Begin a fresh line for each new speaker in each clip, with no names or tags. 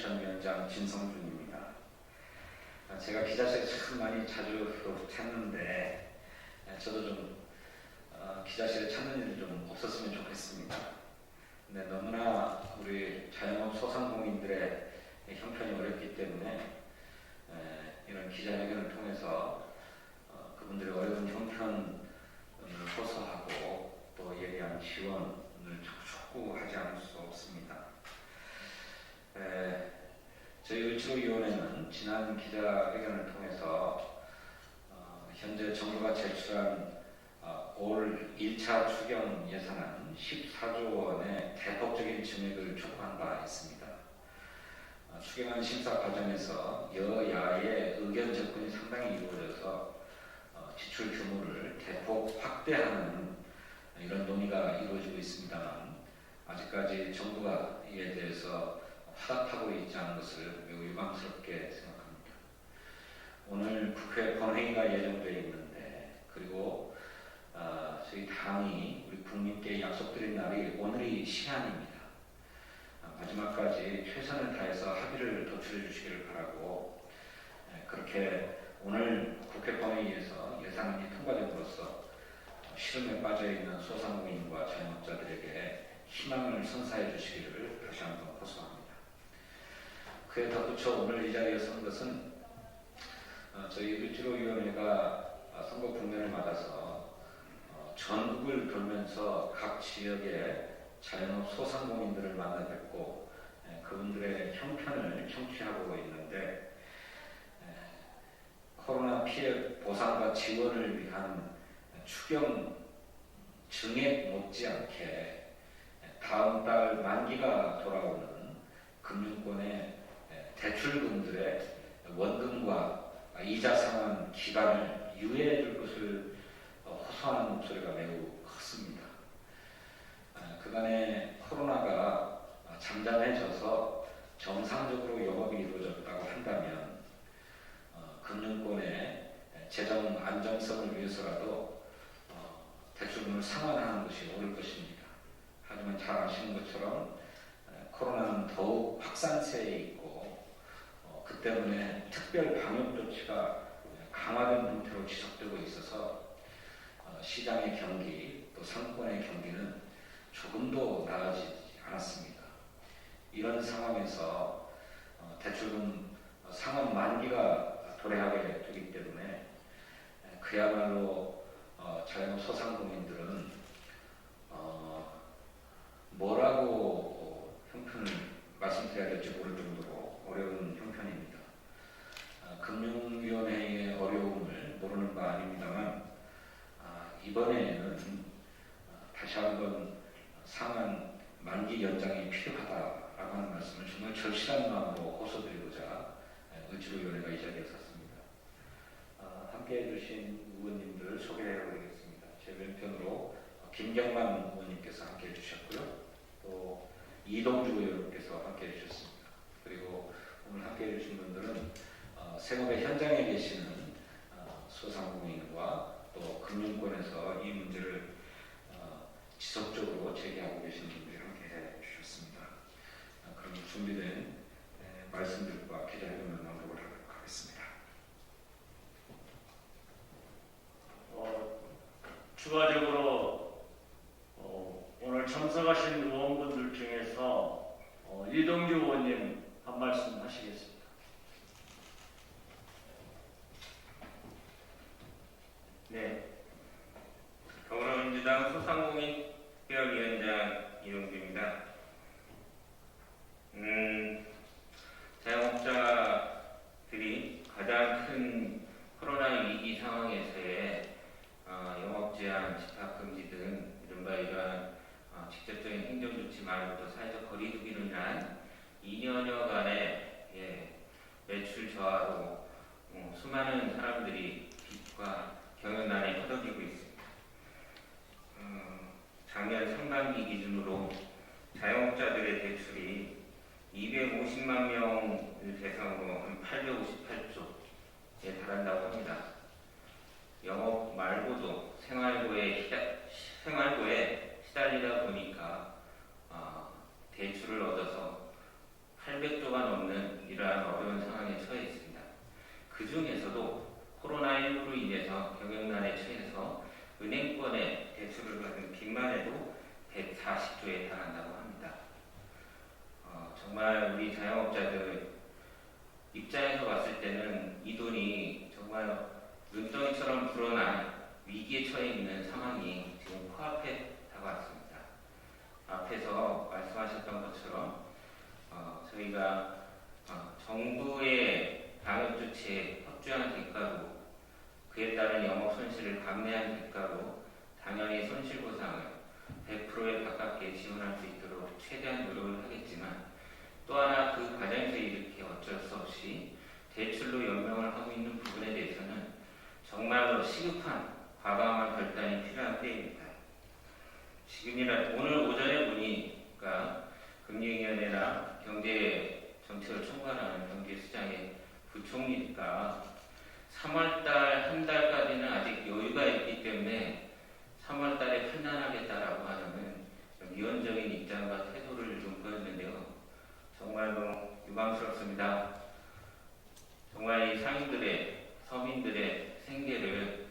공천위원장 진성준입니다. 제가 기자실에 참 많이 자주 찾는데 저도 좀 기자실에 찾는 일이 좀 없었으면 좋겠습니다. 근데 너무나 우리 자영업 소상공인들의 형편이 어렵기 때문에 이런 기자회견을 통해서 그분들의 어려운 형편을 호소하고 또 예리한 지원을 촉구하지 않을 수 없습니다. 저희 을지로위원회는 지난 기자회견을 통해서 현재 정부가 제출한 올 1차 추경 예산안 14조 원의 대폭적인 증액을 촉구한 바 있습니다. 추경안 심사 과정에서 여야의 의견 접근이 상당히 이루어져서 지출 규모를 대폭 확대하는 이런 논의가 이루어지고 있습니다만 아직까지 정부가 이에 대해서 화답하고 있지 않은 것을 매우 유감스럽게 생각합니다. 오늘 국회 본회의가 예정되어 있는데 그리고 저희 당이 우리 국민께 약속드린 날이 오늘이 시한입니다. 마지막까지 최선을 다해서 합의를 도출해 주시기를 바라고 그렇게 오늘 국회 본회의에서 예산안이 통과됨으로써 시름에 빠져있는 소상공인과 자영업자들에게 희망을 선사해 주시기를 다시 한번 호소합니다. 그에 덧붙여 오늘 이 자리에 선 것은 저희 을지로위원회가 선거 국면을 맞아서 전국을 돌면서 각 지역의 자영업 소상공인들을 만나 뵙고 그분들의 형편을 청취하고 있는데 코로나 피해 보상과 지원을 위한 추경 증액 못지않게 다음 달 만기가 돌아오는 금융권의 대출금들의 원금과 이자 상환 기간을 유예해 줄 것을 호소하는 목소리가 매우 컸습니다. 그간에 코로나가 잠잠해져서 정상적으로 영업이 이루어졌다고 한다면 금융권의 재정 안정성을 위해서라도 대출금을 상환하는 것이 옳을 것입니다. 하지만 잘 아시는 것처럼 코로나는 더욱 확산세에 있고 그 때문에 특별 방역 조치가 강화된 형태로 지속되고 있어서 시장의 경기 또 상권의 경기는 조금도 나아지지 않았습니다. 이런 상황에서 대출금 상환 만기가 도래하게 되기 때문에 그야말로 자영업 소상공인들은 뭐라고 형편을 말씀드려야 될지 모를 정도로 어려운 형편입니다. 금융위원회의 어려움을 모르는 바 아닙니다만 이번에는 다시 한번 상한 만기 연장이 필요하다라고 하는 말씀을 정말 절실한 마음으로 호소드리고자 을지로위원회가 이 자리에 섰습니다. 함께해 주신 의원님들 소개해드리겠습니다. 제 왼편으로 김경만 의원님께서 함께해 주셨고요. 또 이동주 의원님께서 함께해 주셨습니다. 그리고 오늘 함께해 주신 분들은 생업의 현장에 계시는 소상공인과 또 금융권에서 이 문제를 지속적으로 제기하고 계신 분들이 함께해 주셨습니다. 그럼 준비된 말씀들과 기자회견을 나누도록 하겠습니다.
추가적으로 오늘 참석하신 의원분들 중에서 이동주 의원님 한 말씀 하시겠습니다.
네, 더불어민주당 소상공인 협의위원장 이동주입니다. 자영업자들이 가장 큰 코로나 위기 상황에서의 영업 제한, 집합 금지 등 이른바 이러한 직접적인 행정 조치 말고도 사회적 거리두기로 인한 2년여간의 매출 저하로 수많은 사람들이 빚과 경영난에 허덕이고 있습니다. 작년 상반기 기준으로 자영업자들의 대출이 250만 명을 대상으로 한 858조에 달한다고 합니다. 영업 말고도 생활고에 시달리다 보니까 대출을 얻어서 800조가 넘는 코로나19로 인해서 경영난에 처해서 은행권에 대출을 받은 빚만 해도 140조에 달한다고 합니다. 정말 우리 자영업자들 입장에서 봤을 때는 이 돈이 정말 눈덩이처럼 불어난 위기에 처해 있는 상황이 지금 코앞에 다가왔습니다. 앞에서 말씀하셨던 것처럼 저희가 정부의 방역 조치에 협조한 대가로 그에 따른 영업 손실을 감내한 대가로 당연히 손실보상을 100%에 가깝게 지원할 수 있도록 최대한 노력을 하겠지만 또 하나 그 과정에서 이렇게 어쩔 수 없이 대출로 연명을 하고 있는 부분에 대해서는 정말로 시급한 과감한 결단이 필요한 때입니다. 지금이라 오늘 오전에 보니까 금융위원회나 경제정책을 총괄하는 경제수장의 부총리가 3월달 한 달까지는 아직 여유가 있기 때문에 3월달에 판단하겠다라고 하는 위헌적인 입장과 태도를 좀 보였는데요. 정말로 유감스럽습니다. 정말 이 상인들의 서민들의 생계를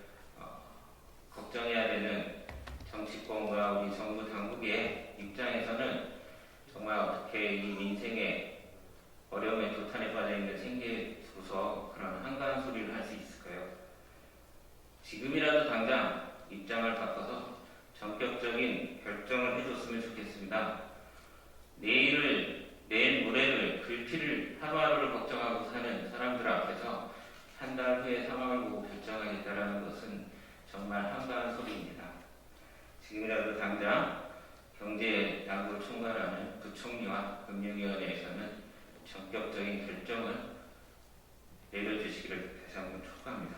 걱정해야 되는 정치권과 우리 정부 당국의 입장에서는 정말 어떻게 이 민생의 어려움에 도탄에 빠져 있는 생계에 두고서 그런 한가한 소리를 할 수 있을까요? 지금이라도 당장 입장을 바꿔서 전격적인 결정을 해줬으면 좋겠습니다. 내일 모레를 글피를 하루하루를 걱정하고 사는 사람들 앞에서 한 달 후에 상황을 보고 결정하겠다라는 것은 정말 한가한 소리입니다. 지금이라도 당장 경제당국을 총괄하는 부총리와 금융위원회에서는 전격적인 결정을 내려주시기를 다시 한번 촉구합니다.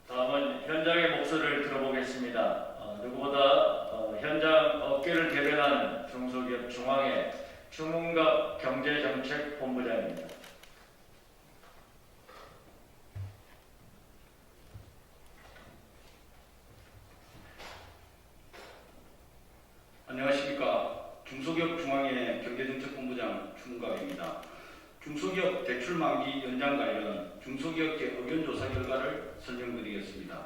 다음은 현장의 목소리를 들어보겠습니다. 누구보다 현장 업계를 대변하는 중소기업 중앙회 추문갑 경제정책본부장입니다.
안녕하십니까. 중소기업 중앙회 경제정책본부장 추문갑입니다. 중소기업 대출 만기 연장 관련 중소기업계 의견 조사 결과를 설명드리겠습니다.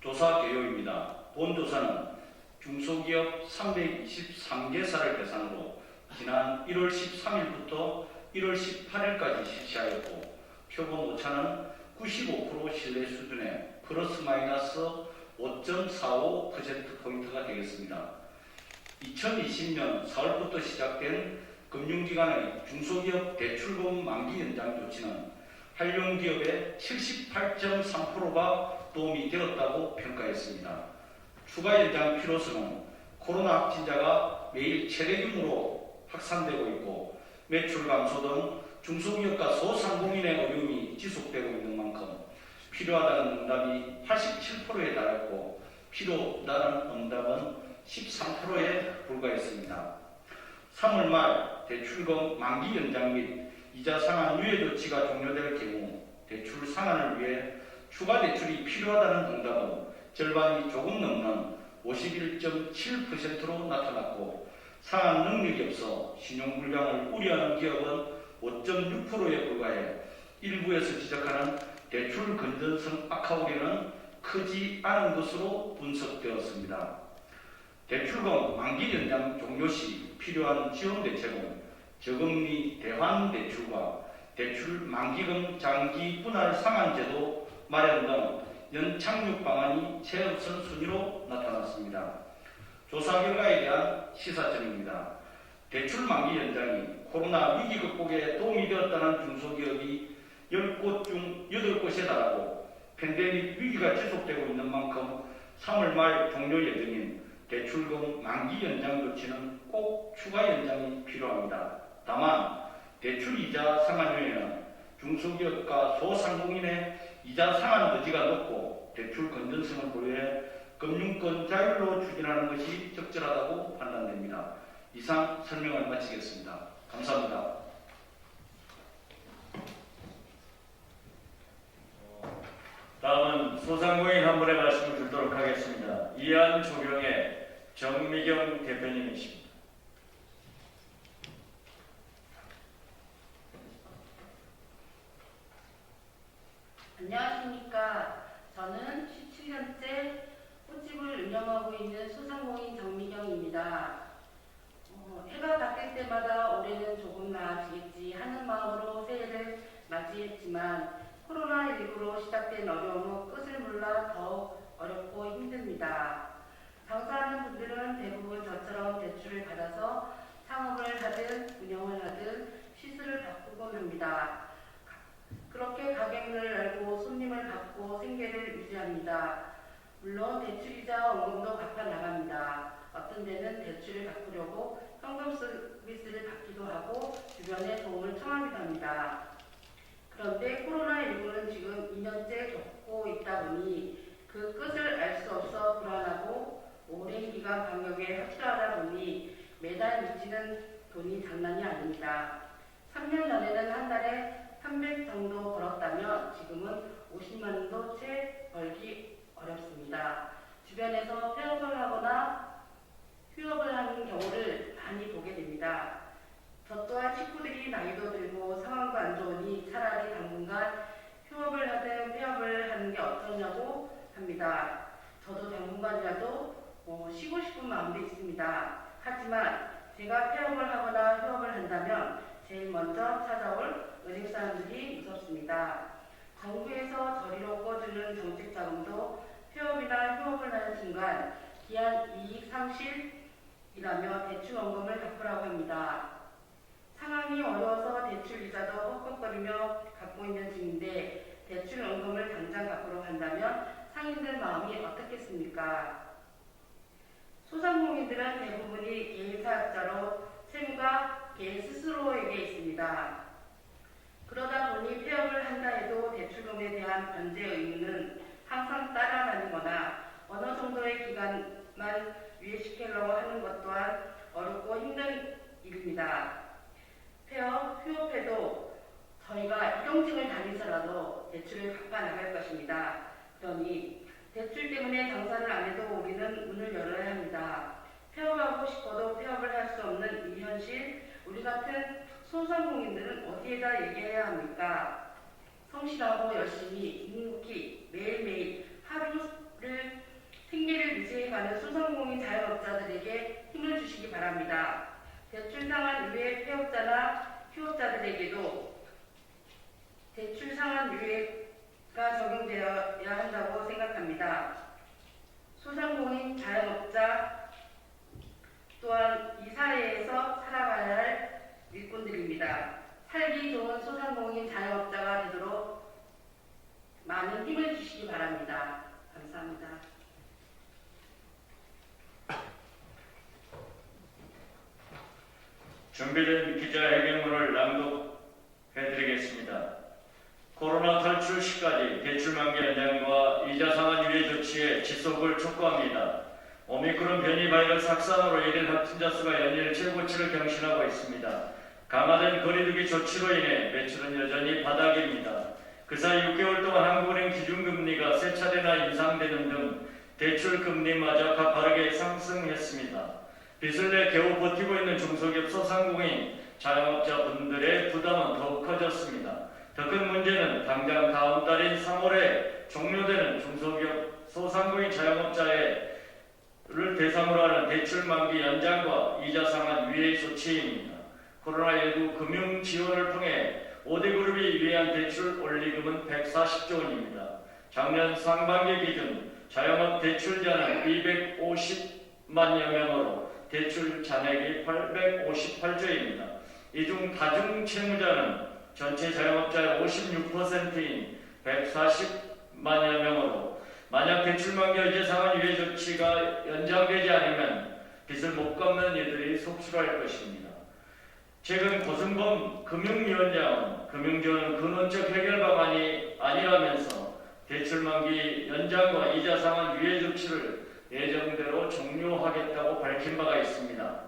조사 개요입니다. 본 조사는 중소기업 323개사를 대상으로 지난 1월 13일부터 1월 18일까지 실시하였고 표본 오차는 95% 신뢰 수준의 플러스 마이너스 5.45%포인트가 되겠습니다. 2020년 4월부터 시작된 금융기관의 중소기업 대출금 만기 연장 조치는 한룡기업의 78.3%가 도움이 되었다고 평가했습니다. 추가 연장 필요성은 코로나 확진자가 매일 최대 규모로 확산되고 있고 매출 감소 등 중소기업과 소상공인의 어려움이 지속되고 있는 만큼 필요하다는 응답이 87%에 달했고 필요하다는 응답은 13%에 불과했습니다. 3월 말 대출금 만기 연장 및 이자 상환 유예 조치가 종료될 경우 대출 상환을 위해 추가 대출이 필요하다는 응답은 절반이 조금 넘는 51.7%로 나타났고 상환 능력이 없어 신용불량을 우려하는 기업은 5.6%에 불과해 일부에서 지적하는 대출 건전성 악화 우려는 크지 않은 것으로 분석되었습니다. 대출금 만기 연장 종료 시 필요한 지원 대책은 저금리 대환 대출과 대출 만기금 장기 분할 상환 제도 마련 등 연착륙 방안이 최우선 순위로 나타났습니다. 조사 결과에 대한 시사점입니다. 대출 만기 연장이 코로나 위기 극복에 도움이 되었다는 중소기업이 10곳 중 8곳에 달하고 팬데믹 위기가 지속되고 있는 만큼 3월 말 종료 예정인 대출금 만기 연장 조치는 꼭 추가 연장이 필요합니다. 다만 대출이자 상환료에는 중소기업과 소상공인의 이자 상환 의지가 높고 대출 건전성을 고려해 금융권 자율로 추진하는 것이 적절하다고 판단됩니다. 이상 설명을 마치겠습니다. 감사합니다.
다음은 소상공인 한 분의 말씀을 듣도록 하겠습니다. 이한조경의 정미경 대표님이십니다.
안녕하십니까. 저는 17년째 꽃집을 운영하고 있는 소상공인 정미경입니다. 해가 바뀔 때마다 올해는 조금 나아지겠지 하는 마음으로 새해를 맞이했지만 코로나19로 시작된 어려움은 끝을 몰라 더욱 어렵고 힘듭니다. 장사하는 분들은 대부분 저처럼 대출을 받아서 창업을 하든 운영을 하든 시세를 바꾸곤 합니다. 그렇게 가격을 알고 손님을 받고 생계를 유지합니다. 물론 대출이자 원금도 갚아 나갑니다. 어떤 데는 대출을 갚으려고 현금 서비스를 받기도 하고 주변에 도움을 청하기도 합니다. 그런데 코로나19는 지금 2년째 겪고 있다 보니 그 끝을 알 수 없어 불안하고 오랜 기간 방역에 확실하다 보니 매달 미치는 돈이 장난이 아닙니다. 3년 전에는 한 달에 300 정도 벌었다면 지금은 50만 원도 채 벌기 어렵습니다. 주변에서 폐업을 하거나 휴업을 하는 경우를 많이 보게 됩니다. 저 또한 식구들이 나이도 들고 상황도 안 좋으니 차라리 당분간 휴업을 하든 폐업을 하는 게 어떠냐고 합니다. 저도 당분간이라도 쉬고 싶은 마음도 있습니다. 하지만 제가 폐업을 하거나 휴업을 한다면 제일 먼저 찾아올 은행 사람들이 무섭습니다. 정부에서 저리로 꺼주는 정책 자금도 폐업이나 휴업을 하는 순간 기한 이익 상실이라며 대출 원금을 갚으라고 합니다. 상황이 어려워서 대출 이자도 헛헛거리며 갚고 있는 중인데 대출 원금을 당장 갚으러 간다면 상인들 마음이 어떻겠습니까? 소상공인들은 대부분이 개인 사업자로 채무가 개인 스스로에게 있습니다. 그러다 보니 폐업을 한다 해도 대출금에 대한 변제 의무는 항상 따라다니거나 어느 정도의 기간만 유예시키려고 하는 것 또한 어렵고 힘든 일입니다. 폐업, 휴업해도 저희가 일용직을 다니서라도 대출을 갚아 나갈 것입니다. 그러니 대출 때문에 장사를 안 해도 우리는 문을 열어야 합니다. 폐업하고 싶어도 폐업을 할 수 없는 이 현실, 우리 같은 소상공인들은 어디에다 얘기해야 합니까? 성실하고 열심히 묵묵히 매일매일 하루를 생계를 유지해가는 소상공인 자영업자들에게 힘을 주시기 바랍니다. 대출 상환 유예 폐업자나 휴업자들에게도 대출 상환 유예가 적용되어야 한다고 생각합니다. 소상공인 자영업자 또한 이 사회에서 살아가야 할 일꾼들입니다. 살기 좋은 소상공인 자영업자가 되도록 많은 힘을 주시기 바랍니다. 감사합니다.
준비된 기자회견문을 낭독해드리겠습니다. 코로나 탈출 시까지 대출 만기 연장과 이자 상환 유예 조치의 지속을 촉구합니다. 오미크론 변이 바이러스 확산으로 일일 확진자 수가 연일 최고치를 경신하고 있습니다. 강화된 거리두기 조치로 인해 매출은 여전히 바닥입니다. 그 사이 6개월 동안 한국은행 기준금리가 세 차례나 인상되는 등 대출 금리마저 가파르게 상승했습니다. 빚을 내 겨우 버티고 있는 중소기업 소상공인 자영업자분들의 부담은 더욱 커졌습니다. 더 큰 문제는 당장 다음 달인 3월에 종료되는 중소기업 소상공인 자영업자를 대상으로 하는 대출 만기 연장과 이자 상환 유예 조치입니다. 코로나19 금융 지원을 통해 5대 그룹이 유예한 대출 원리금은 140조 원입니다. 작년 상반기 기준 자영업 대출자는 250만여 명으로 대출 잔액이 858조입니다. 이 중 다중 채무자는 전체 자영업자의 56%인 140만여 명으로 만약 대출 만기 이자 상환 유예 조치가 연장되지 않으면 빚을 못 갚는 이들이 속출할 것입니다. 최근 고승범 금융위원장은 금융지원은 근원적 해결 방안이 아니라면서 대출 만기 연장과 이자 상환 유예 조치를 예정대로 종료하겠다고 밝힌 바가 있습니다.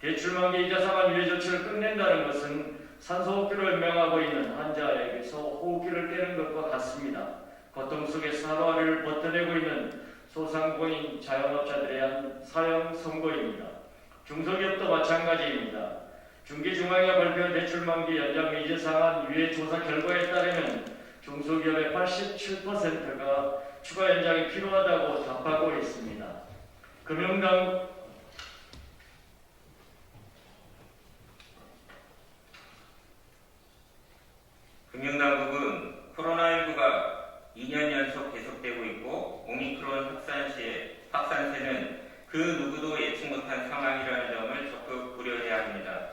대출 만기 이자 상환 유예 조치를 끝낸다는 것은 산소호흡기를 명하고 있는 환자에게서 호흡기를 떼는 것과 같습니다. 고통 속에서 하루하루를 버텨내고 있는 소상공인 자영업자들에 대한 사형 선고입니다. 중소기업도 마찬가지입니다. 중기중앙회가 발표한 대출 만기 연장 이자 상환 유예 조사 결과에 따르면 중소기업의 87%가 추가 연장이 필요하다고 답하고 있습니다.
금융당국은 코로나19가 2년 연속 계속되고 있고 오미크론 확산세는 그 누구도 예측 못한 상황이라는 점을 적극 고려해야 합니다.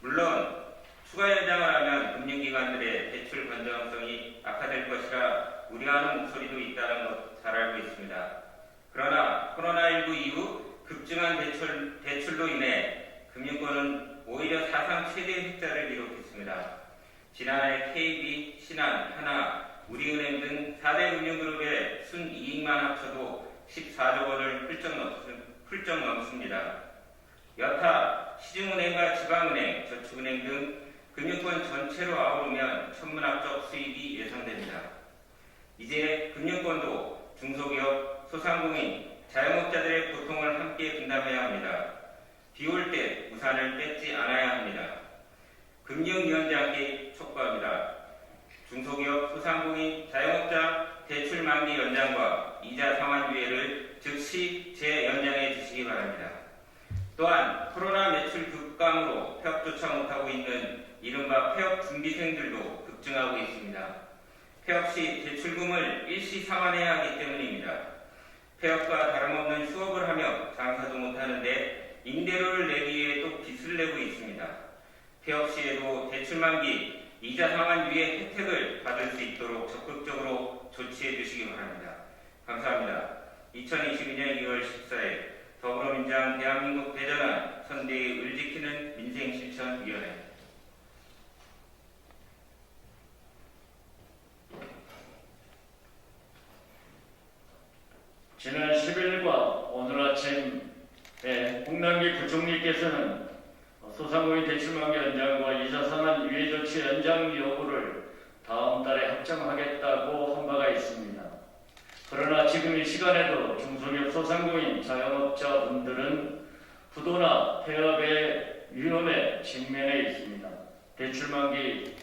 물론 추가 연장을 하면 금융기관들의 대출 건전성이 악화될 것이라 우려하는 목소리도 있다는 것 잘 알고 있습니다. 그러나 코로나19 이후 급증한 대출로 인해 금융권은 오히려 사상 최대 흑자를 기록했습니다. 지난해 KB, 신한, 하나, 우리은행 등 4대 금융그룹의 순이익만 합쳐도 14조 원을 훌쩍 넘습니다. 여타 시중은행과 지방은행, 저축은행 등 금융권 전체로 아우르면 천문학적 수익이 예상됩니다. 이제 금융권도 중소기업, 소상공인, 자영업자들의 고통을 함께 분담해야 합니다. 비 올 때 우산을 뺏지 않아야 합니다. 금융위원장께 촉구합니다. 중소기업, 소상공인, 자영업자 대출 만기 연장과 이자 상환 유예를 즉시 재연장해 주시기 바랍니다. 또한 코로나 매출 급감으로 폐업조차 못하고 있는 이른바 폐업 준비생들도 급증하고 있습니다. 폐업 시 대출금을 일시 상환해야 하기 때문입니다. 폐업과 다름없는 휴업을 하며 장사도 못하는데 임대료를 내기 위해 또 빚을 내고 있습니다. 폐업 시에도 대출 만기, 이자 상환 유예 혜택을 받을 수 있도록 적극적으로 조치해 주시기 바랍니다. 감사합니다. 2022년 2월 14일 더불어민주당 대한민국 대전환 선대의 을지키는 민생실천위원회
지난 10일과 오늘 아침에 홍남기 부총리께서는 소상공인 대출만기 연장과 이자 상환 유예 조치 연장 여부를 다음 달에 확정하겠다고 한 바가 있습니다. 그러나 지금 이 시간에도 중소기업 소상공인 자영업자분들은 부도나 폐업의 위험에 직면해 있습니다. 대출만기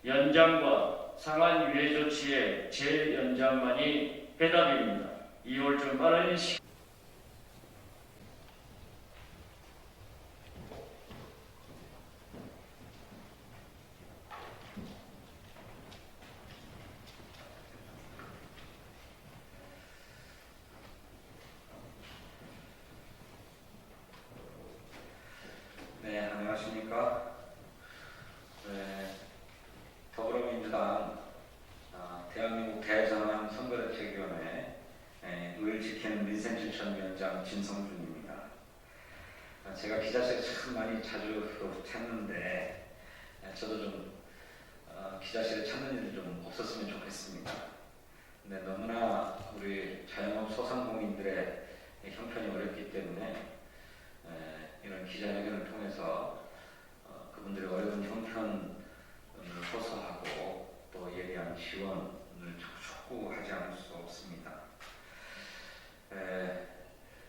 연장과 상환 유예 조치의 재연장만이 해답입니다. 2월쯤 빠른 시간
네, 안녕하십니까. 네, 더불어민주당 대한민국 대전환 선거대책위원회 을 지키는 민생실천위원장 진성준입니다. 제가 기자실에 참 많이 자주 찾는데 저도 좀 기자실에 찾는 일이 좀 없었으면 좋겠습니다. 근데 너무나 우리 자영업 소상공인들의 형편이 어렵기 때문에 이런 기자회견을 통해서 그분들의 어려운 형편을 호소하고 또 이에 대한 지원을 촉구하지 않을 수 없습니다.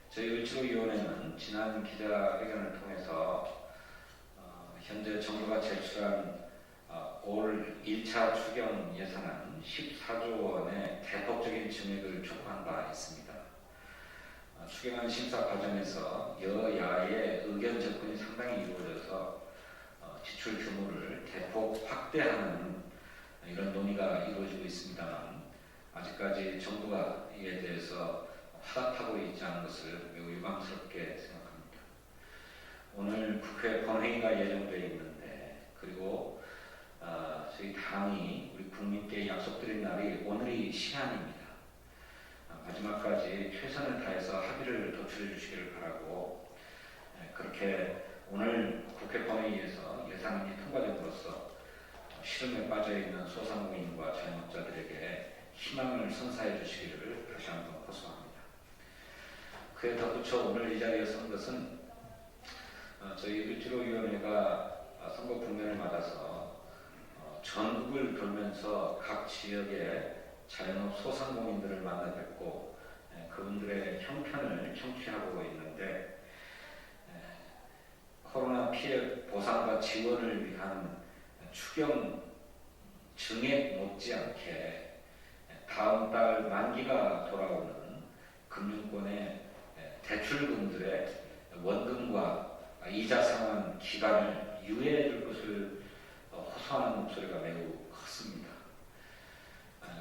저희 을지로위원회는 지난 기자회견을 통해서 현재 정부가 제출한 올 1차 추경 예산안 14조 원의 대폭적인 증액을 촉구한 바 있습니다. 추경안 심사 과정에서 여야의 의견 접근이 상당히 이루어져서 지출 규모를 대폭 확대하는 이런 논의가 이루어지고 있습니다만 아직까지 정부가 이에 대해서 화답하고 있지 않은 것을 매우 유감스럽게 생각합니다. 오늘 국회 본회의가 예정되어 있는데 그리고 저희 당이 우리 국민께 약속드린 날이 오늘이 시한입니다. 마지막까지 최선을 다해서 합의를 도출해 주시기를 바라고 그렇게 오늘 국회 본회의에서 예산안이 통과됨으로써 시름에 빠져있는 소상공인과 자영업자들에게 희망을 선사해 주시기를 다시 한번 호소합니다. 그에 덧붙여 오늘 이 자리에 선 것은 저희 을지로위원회가 선거 국면을 맞아서 전국을 돌면서 각 지역의 자영업 소상공인들을 만나 뵙고 그분들의 형편을 청취하고 있는데 코로나 피해 보상과 지원을 위한 추경 증액 못지않게 다음 달 만기가 돌아오는 금융권의 대출금들의 원금과 이자 상환 기간을 유예해 줄 것을 호소하는 목소리가 매우 컸습니다.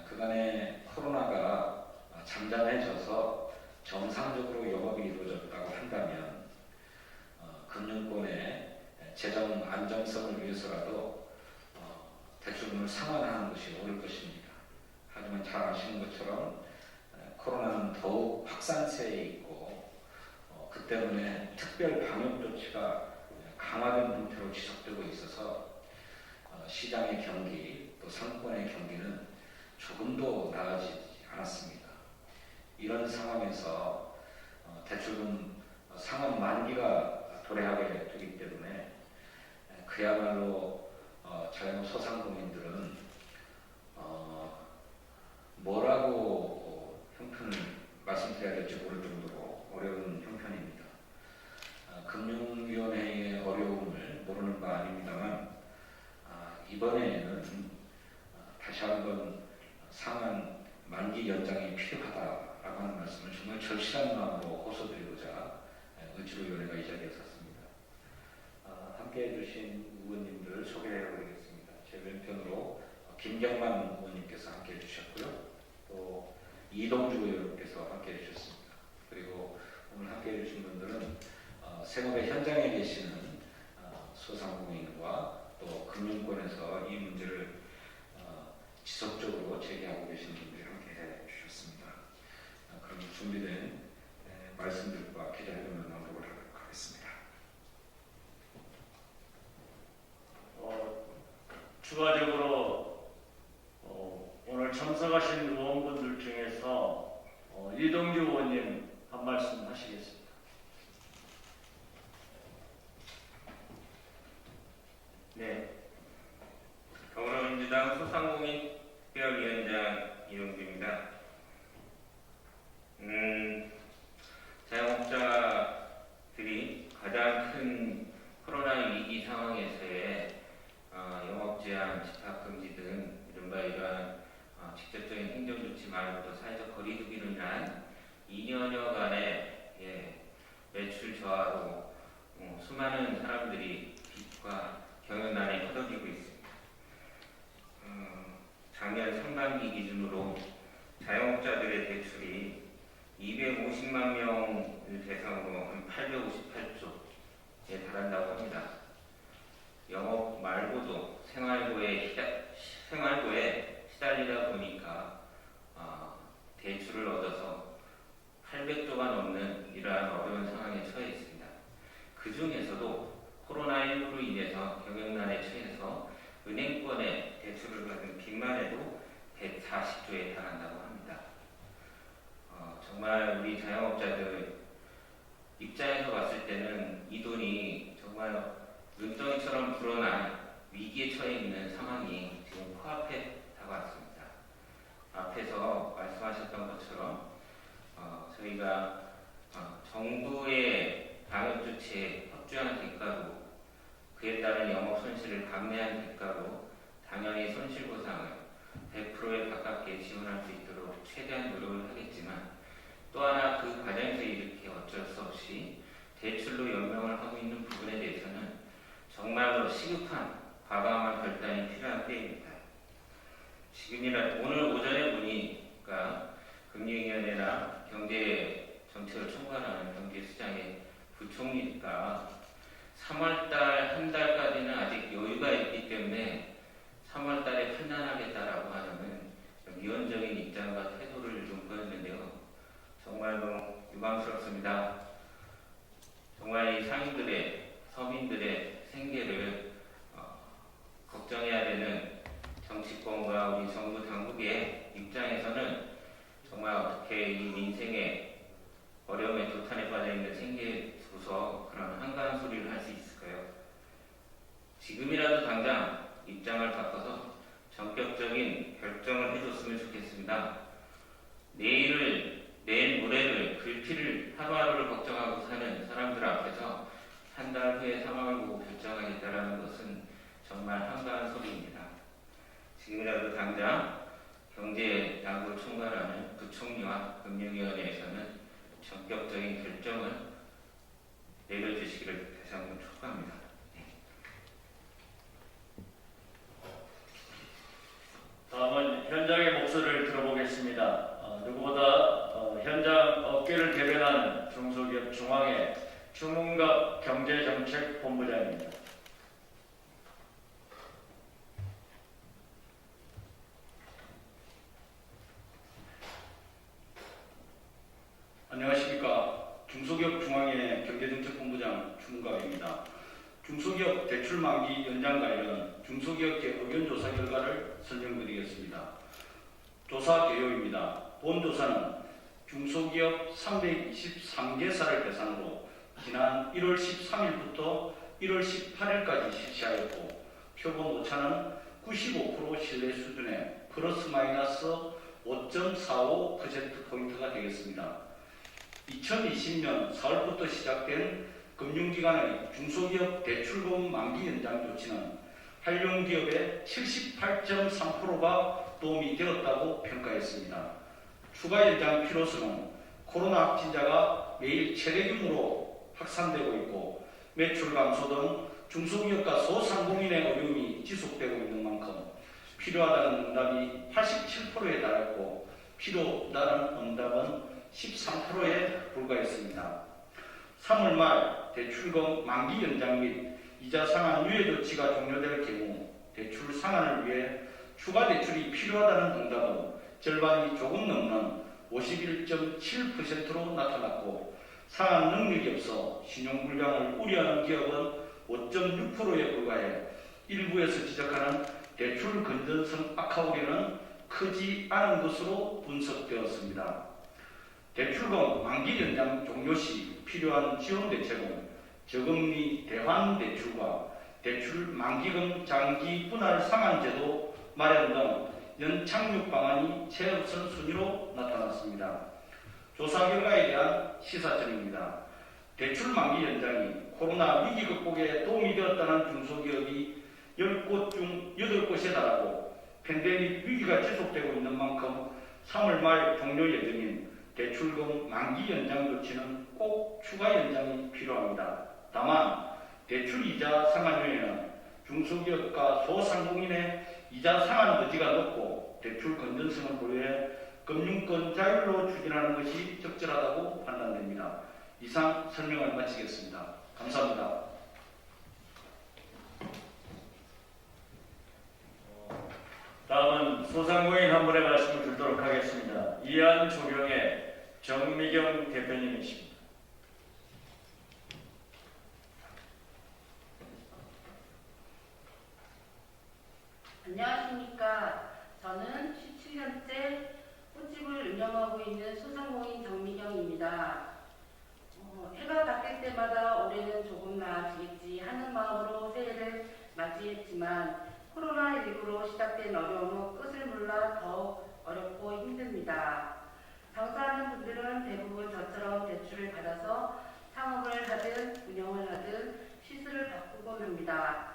그간에 코로나가 잠잠해져서 정상적으로 영업이 이루어졌다고 한다면 금융권의 재정 안정성을 위해서라도 대출금을 상환하는 것이 옳을 것입니다. 하지만 잘 아시는 것처럼 코로나는 더욱 확산세에 있고 그 때문에 특별 방역 조치가 강화된 형태로 지속되고 있어서 시장의 경기 또 상권의 경기는 조금도 나아지지 않았습니다. 이런 상황에서 대출금 상환 만기가 도래하게 되기 때문에 그야말로 자영업 소상공인들은 뭐라고 형편을 말씀드려야 될지 모를 정도로 어려운 형편입니다. 금융위원회의 어려움을 모르는 바 아닙니다만 이번에는 다시 한번 상한 만기 연장이 필요하다라고 하는 말씀을 정말 절실한 마음으로 호소드리고자 의지로위원회가 이 자리에 섰습니다. 함께해 주신 의원님들 소개해드리겠습니다. 제 왼편으로 김경만 의원님께서 함께해 주셨고요. 또 이동주 의원님께서 함께해 주셨습니다. 그리고 오늘 함께해 주신 분들은 생업의 현장에 계시는 소상공인과 또 금융권에서 이 문제를 지속적으로 제기하고 계신 분들이 함께해 주셨습니다. 그럼 준비된 말씀들과 기자회견을 나누도록 하겠습니다.
추가적으로 오늘 참석하신 의원분들 중에서 이동주 의원님 한 말씀 하시겠습니다.
네. 더불어민주당 소상공인 특별위원장 이동주입니다. 자영업자들이 가장 큰 코로나 위기 상황에서의 영업 제한, 집합 금지 등 이른바 이러한 직접적인 행정 조치 말고도 사회적 거리두기로 인한 2년여간의 매출 저하로 수많은 사람들이 빚과 경영난에 허덕이고 있습니다. 작년 상반기 기준으로 자영업자들의 대출이 250만 명을 대상으로 한 858조에 달한다고 합니다. 영업 말고도 생활고에 시달리다 보니까 대출을 얻어서 800조가 넘는 이러한 어려운 상황에 처해 있습니다. 그 중에서도 코로나19로 인해서 경영난에 처해서 은행권에 대출을 받은 빚만 해도 140조에 달한다고 합니다. 정말 우리 자영업자들 입장에서 봤을 때는 이 돈이 정말 눈덩이처럼 불어난 위기에 처해 있는 상황이 지금 코앞에 다가왔습니다. 앞에서 말씀하셨던 것처럼 저희가 정부의 방역 조치에 협조한 대가로 그에 따른 영업 손실을 감내한 대가로 당연히 손실보상을 100%에 가깝게 지원할 수 있도록 최대한 노력을 하겠지만 또 하나 그 과정에서 이렇게 어쩔 수 없이 대출로 연명을 하고 있는 부분에 대해서는 정말로 시급한 과감한 결단이 필요한 때입니다. 지금이라 오늘 오전에 보니까 금융위원회나 경제정책을 총괄하는 경제수장의 부총리가 3월달 한 달까지는 아직 여유가 있기 때문에 3월달에 판단하겠다라고 하는 위헌적인 입장과 태도를 좀 보였는데요. 정말로 유감스럽습니다. 정말 이 상인들의 서민들의 생계를 걱정해야 되는 정치권과 우리 정부 당국의 입장에서는 정말 어떻게 이 민생의 어려움에 도탄에 빠져 있는 생계에 두서 그런 한가한 소리를 할 수 있을까요? 지금이라도 당장 입장을 바꿔서 전격적인 결정을 해줬으면 좋겠습니다. 내일 모레를 글피를 하루하루를 걱정하고 사는 사람들 앞에서 한 달 후에 상황을 보고 결정하겠다라는 것은 정말 한가한 소리입니다. 지금이라도 당장 경제당국을 총괄하는 부총리와 금융위원회에서는 전격적인 결정을 내려주시기를 다시 한번 촉구합니다.
다음은 현장의 목소리를 들어보겠습니다. 누구보다 현장 업계를 대변하는 중소기업 중앙회 주문갑 경제정책본부장입니다.
안녕하십니까. 중소기업 중앙회 경제정책본부장 주문갑입니다. 중소기업 대출 만기 연장 관련 중소기업계 의견 조사 결과를 설명드리겠습니다. 조사 개요입니다. 본 조사는 중소기업 323개사를 대상으로 지난 1월 13일부터 1월 18일까지 실시하였고 표본 오차는 95% 신뢰 수준의 플러스 마이너스 5.45%포인트가 되겠습니다. 2020년 4월부터 시작된 금융기관의 중소기업 대출금 만기 연장 조치는 한령기업의 78.3%가 도움이 되었다고 평가했습니다. 추가 연장 필요성은 코로나 확진자가 매일 최대 규모로 확산되고 있고 매출 감소 등 중소기업과 소상공인의 어려움이 지속되고 있는 만큼 필요하다는 응답이 87%에 달했고 필요 없다는 응답은 13%에 불과했습니다. 3월 말 대출금 만기 연장 및 이자 상환 유예 조치가 종료될 경우 대출 상환을 위해 추가 대출이 필요하다는 응답은 절반이 조금 넘는 51.7%로 나타났고 상환 능력이 없어 신용불량을 우려하는 기업은 5.6%에 불과해 일부에서 지적하는 대출 건전성 악화 우려는 크지 않은 것으로 분석되었습니다. 대출금 만기 연장 종료 시 필요한 지원 대책은 저금리 대환 대출과 대출 만기금 장기 분할 상환 제도 마련 등 연착륙 방안이 최우선 순위로 나타났습니다. 조사 결과에 대한 시사점입니다. 대출 만기 연장이 코로나 위기 극복에 도움이 되었다는 중소기업이 10곳 중 8곳에 달하고 팬데믹 위기가 지속되고 있는 만큼 3월 말 종료 예정인 대출금 만기 연장 조치는 꼭 추가 연장이 필요합니다. 다만 대출 이자 상환료에는 중소기업과 소상공인의 이자 상환 의지가 높고 대출 건전성을 고려해 금융권 자율로 추진하는 것이 적절하다고 판단됩니다. 이상 설명을 마치겠습니다. 감사합니다.
다음은 소상공인 한 분의 말씀을 듣도록 하겠습니다. 이한 조경의 정미경 대표님이십니다.
안녕하십니까. 저는 17년째 꽃집을 운영하고 있는 소상공인 정미경입니다. 해가 바뀔 때마다 올해는 조금 나아지겠지 하는 마음으로 새해를 맞이했지만 코로나19로 시작된 어려움은 끝을 몰라 더욱 어렵고 힘듭니다. 장사하는 분들은 대부분 저처럼 대출을 받아서 창업을 하든 운영을 하든 시설을 바꾸곤 합니다.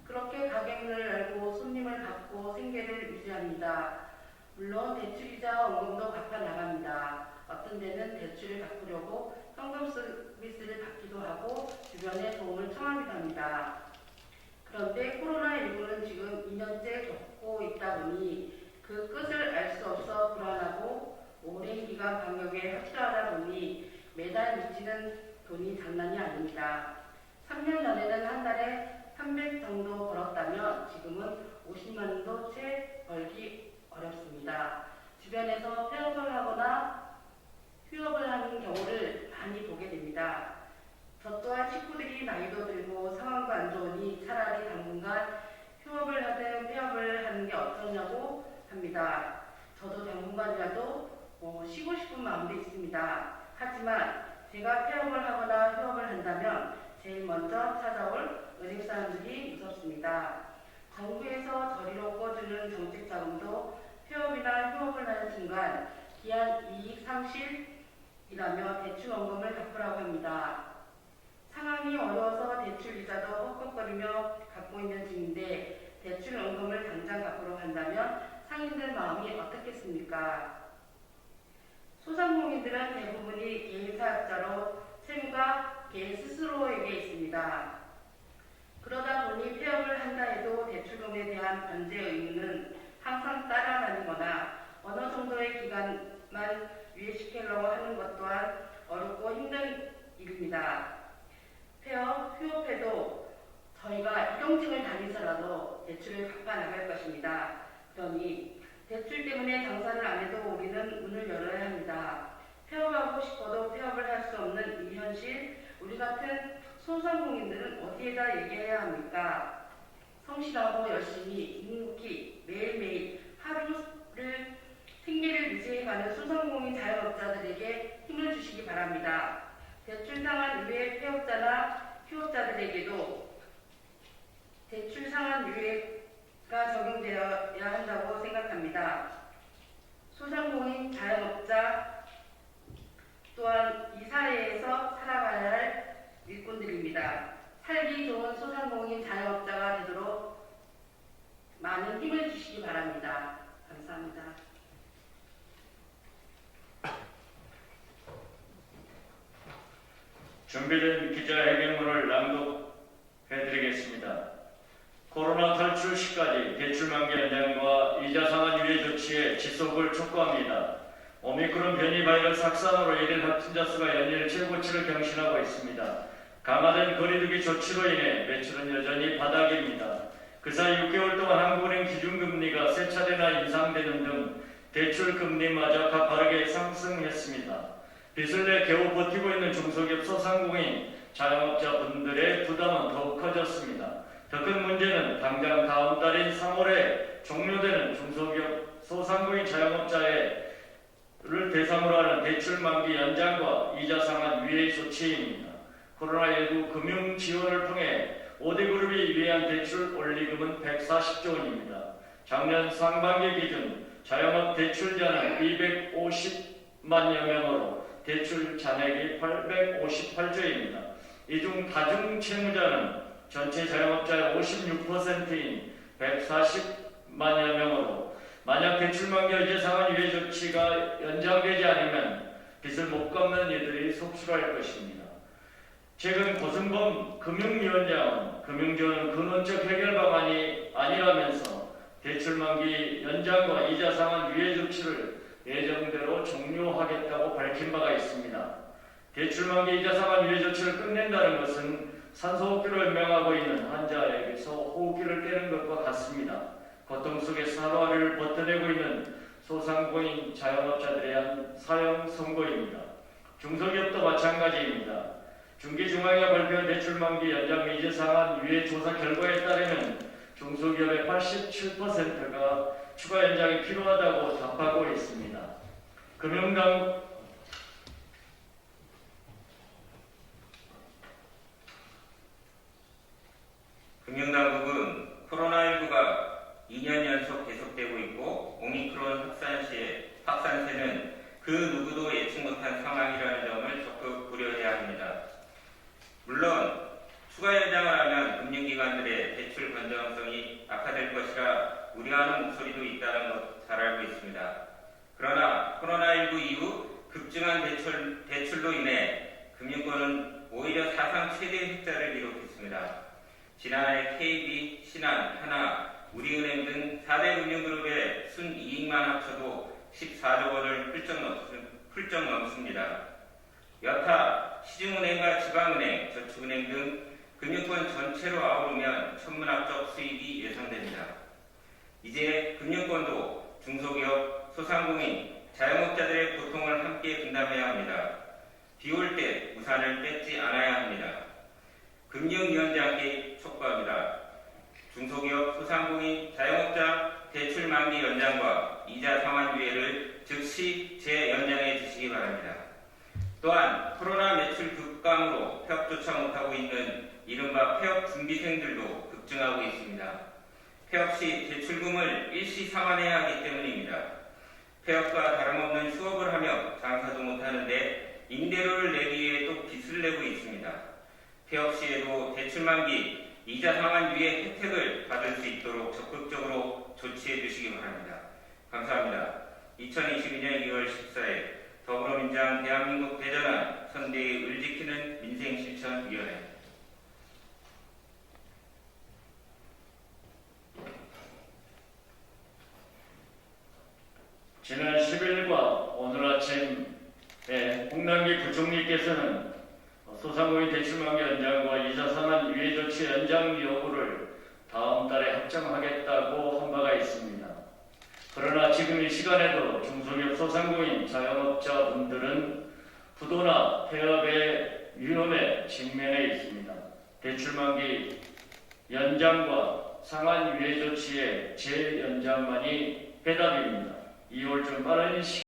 그렇게 가게문을 열고 손님을 받고 생계를 유지합니다. 물론 대출이자 원금도 갚아 나갑니다. 어떤 데는 대출을 바꾸려고 현금 서비스를 받기도 하고 주변에 도움을 청하기도 합니다. 그런데 코로나19는 지금 2년째 겪고 있다 보니 그 끝을 알 수 없어 불안하고 오랜 기간 방역에 확실하다 보니 매달 미치는 돈이 장난이 아닙니다. 3년 전에는 한 달에 300 정도 벌었다면 지금은 50만 원도 채 벌기 어렵습니다. 주변에서 폐업을 하거나 휴업을 하는 경우를 많이 보게 됩니다. 저 또한 식구들이 나이도 들고 상황도 안 좋으니 차라리 당분간 휴업을 하든 폐업을 하는 게 어떠냐고 합니다. 저도 당분간이라도 쉬고 싶은 마음도 있습니다. 하지만 제가 폐업을 하거나 휴업을 한다면 제일 먼저 찾아올 은행 사람들이 무섭습니다. 정부에서 저리로 꿔주는 정책 자금도 폐업이나 휴업을 하는 순간 기한 이익 상실이라며 대출 원금을 갚으라고 합니다. 상황이 어려워서 대출 이자도 헉헉거리며 갚고 있는 중인데 대출원금을 당장 갚도록 한다면 상인들 마음이 어떻겠습니까? 소상공인들은 대부분이 개인사업자로 채무가 개인 스스로에게 있습니다. 그러다 보니 폐업을 한다 해도 대출금에 대한 변제 의무는 항상 따라다니거나 어느 정도의 기간만 유예시키려고 하는 것 또한 어렵고 힘든 일입니다. 폐업, 휴업해도 저희가 일용직을 다니서라도 대출을 갚아 나갈 것입니다. 그러니 대출 때문에 장사를 안 해도 우리는 문을 열어야 합니다. 폐업하고 싶어도 폐업을 할 수 없는 이 현실, 우리 같은 소상공인들은 어디에다 얘기해야 합니까? 성실하고 열심히 묵묵히 매일매일 하루를 생계를 유지해가는 소상공인 자영업자들에게 힘을 주시기 바랍니다. 대출 상환 이외의 폐업자나 휴업자들에게도 대출 상환 유예가 적용되어야 한다고 생각합니다. 소상공인 자영업자 또한 이 사회에서 살아가야 할 일꾼들입니다. 살기 좋은 소상공인 자영업자가 되도록 많은 힘을 주시기 바랍니다. 감사합니다.
준비된 기자회견문을 낭독해드리겠습니다. 코로나 탈출 시까지 대출 만기 연장과 이자 상환 유예 조치의 지속을 촉구합니다. 오미크론 변이 바이러스 확산으로 일일 확진자 수가 연일 최고치를 경신하고 있습니다. 강화된 거리두기 조치로 인해 매출은 여전히 바닥입니다. 그 사이 6개월 동안 한국은행 기준금리가 세 차례나 인상되는 등 대출 금리마저 가파르게 상승했습니다. 빚을 내 겨우 버티고 있는 중소기업 소상공인 자영업자분들의 부담은 더욱 커졌습니다. 더 큰 문제는 당장 다음 달인 3월에 종료되는 중소기업 소상공인 자영업자를 대상으로 하는 대출 만기 연장과 이자 상환 유예 조치입니다. 코로나19 금융 지원을 통해 5대 그룹이 유예한 대출 원리금은 140조 원입니다. 작년 상반기 기준 자영업 대출자는 250만여 명으로 대출 잔액이 858조입니다. 이 중 다중채무자는 전체 자영업자의 56%인 140만여 명으로 만약 대출 만기 이자 상환 유예 조치가 연장되지 않으면 빚을 못 갚는 이들이 속출할 것입니다. 최근 고승범 금융위원장은 금융지원은 근원적 해결 방안이 아니라면서 대출 만기 연장과 이자 상환 유예 조치를 예정대로 종료하겠다고 밝힌 바가 있습니다. 대출 만기 이자 상환 유예 조치를 끝낸다는 것은 산소호흡기를 명하고 있는 환자에게서 호흡기를 떼는 것과 같습니다. 고통 속에서 하루하루를 버텨내고 있는 소상공인 자영업자들에 대한 사형 선고입니다. 중소기업도 마찬가지입니다. 중기중앙회가 발표한 대출 만기 연장 및 이자 상환 유예 조사 결과에 따르면 중소기업의 87%가 추가 연장이 필요하다고 답하고 있습니다.
금융당국은 코로나19가 2년 연속 계속되고 있고 오미크론 확산세는 그 누구도 예측 못한 상황이라는 점을 적극 고려해야 합니다. 물론 추가 연장을 하면 금융기관들의 대출 건전성이 악화될 것이라 우려하는 목소리도 있다는 것 잘 알고 있습니다. 그러나 코로나19 이후 급증한 대출로 인해 금융권은 오히려 사상 최대 흑자를 기록했습니다. 지난해 KB, 신한, 하나, 우리은행 등 4대 금융그룹의 순이익만 합쳐도 14조 원을 훌쩍 넘습니다. 여타 시중은행과 지방은행, 저축은행 등 금융권 전체로 아우르면 천문학적 수입이 예상됩니다. 이제 금융권도 중소기업, 소상공인, 자영업자들의 고통을 함께 분담해야 합니다. 비 올 때 우산을 뺏지 않아야 합니다. 금융위원장께 촉구합니다. 중소기업, 소상공인, 자영업자 대출 만기 연장과 이자 상환 유예를 즉시 재연장해 주시기 바랍니다. 또한 코로나 매출 급감으로 폐업조차 못하고 있는 이른바 폐업 준비생들도 급증하고 있습니다. 폐업 시 대출금을 일시 상환해야 하기 때문입니다. 폐업과 다름없는 휴업을 하며 장사도 못하는데 임대료를 내기 위해 또 빚을 내고 있습니다. 폐업 시에도 대출 만기 이자 상환 유예 혜택을 받을 수 있도록 적극적으로 조치해 주시기 바랍니다. 감사합니다. 2022년 2월 14일 더불어민주당 대한민국 대전환 선대위 을지키는 민생실천위원회.
지난 10일과 오늘 아침에 홍남기 부총리께서는 소상공인 대출만기 연장과 이자 상환 유예 조치 연장 여부를 다음 달에 확정하겠다고 한 바가 있습니다. 그러나 지금 이 시간에도 중소기업 소상공인 자영업자분들은 부도나 폐업의 위험에 직면해 있습니다. 대출만기 연장과 상환 유예 조치의 재연장만이 해답입니다. 2월 중 빠른 시간